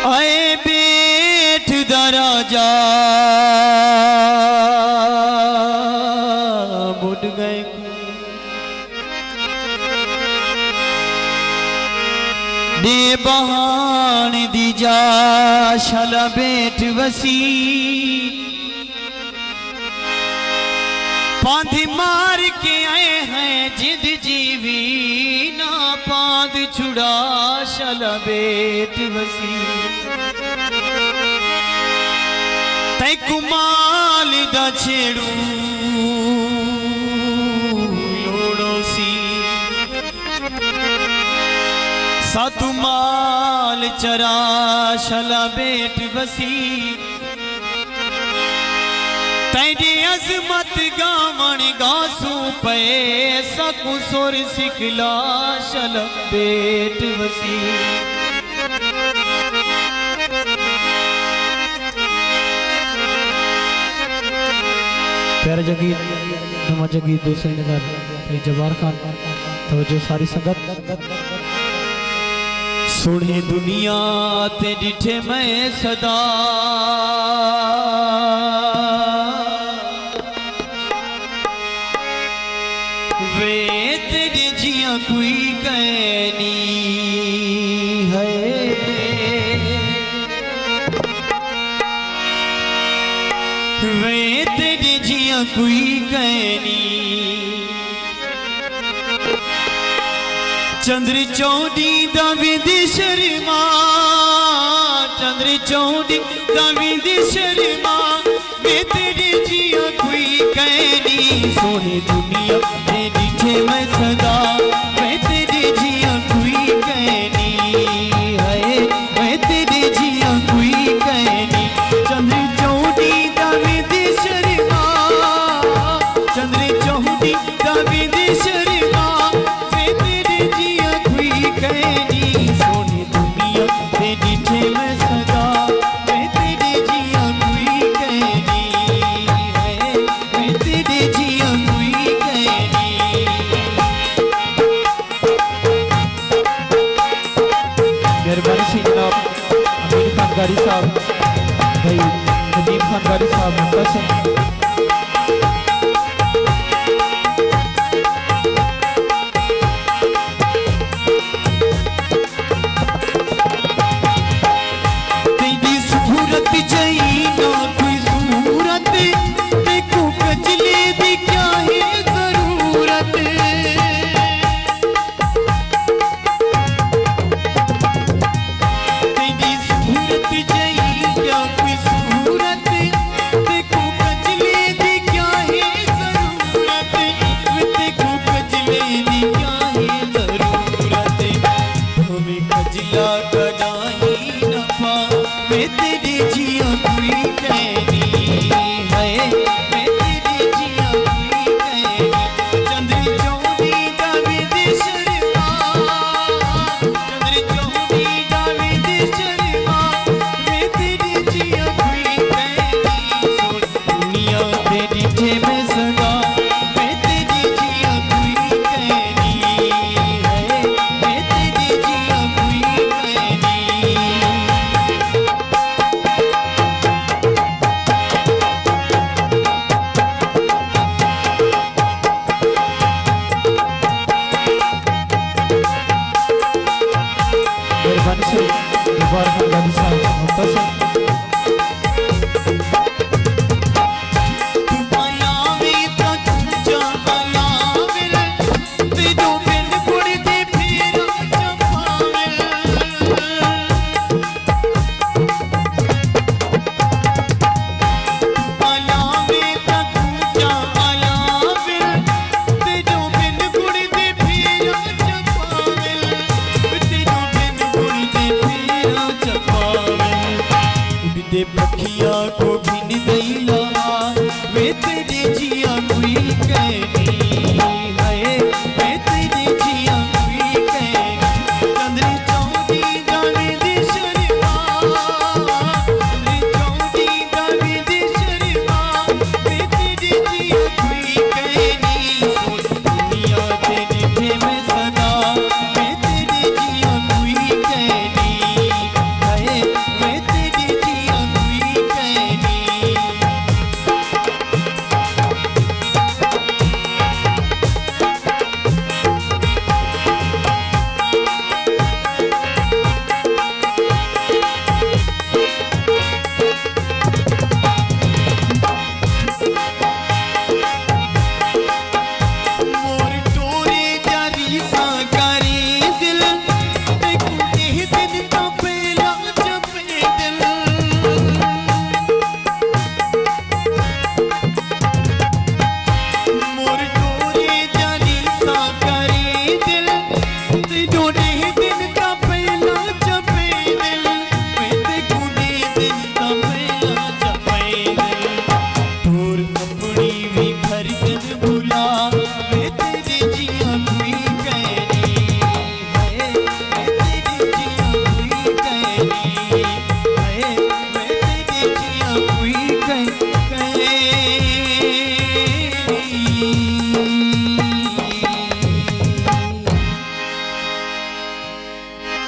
आए बेठ दराजा बुढ़ गए दे बहान दीजा शाला बेठ वसी पांधी मार के आए हैं जिद जीवी ना पांध छुड़ा शाला बेठ वसी तै कुमाल दा छेड़ू लोड़ोसी सातु माल चरा शाला बेठ वसी तेरी अजमत गावण गासू पे सकु सुर सिखला शाला बेठ वसी प्यारा जगीर नमा जगीर दूसरे नजर जवार खान तो जो सारी संगत सुने दुनिया ते डिठे मैं सदा वे तेरी जिया कोई कहनी है वे तेरी जिया कोई कहनी चंद्र चौड़ी दाविदी शर्मा चंद्र चौड़ी दाविदी शर्मा वे तेरे जिया कोई कहनी सोने दुनिया तेरी ठे मैं सदा वे तेरे जिया कोई कहनी है वे तेरे जिया कोई कहनी चंद्र चौड़ी दाविदी शर्मा चंद्र चौड़ी दाविदी शर्मा सोने दुनिया तेरी ठे मैं सदा मैं तेरे जिया कोई कहनी है मैं तेरे जिया कोई कहनी मेहरबानी से जनाब अमीर खान गाड़ी साहब भाई नदीम खान गाड़ी साहब मुंतसिर पखिया को भिन दैला वे तेरे जिया कोई कहनी है वे तेरे जिया कोई कहनी चंद्र चौड़ी दाविदी शर्मा चंद्र चौड़ी दाविदी शर्मा वे तेरे जिया कोई कहनी दुनिया तेरे ठे मैं सदा वे तेरे जिया कोई कहनी है कुने दिन का पहला जपे दिल, मैं ते कुने दिन का पहला जपे दिल। दूर अपनी भी खरगन भुला, मैं तेरे जिया कोई कहनी है, मैं तेरे जिया कोई कहनी है, मैं तेरे जिया कोई कहनी।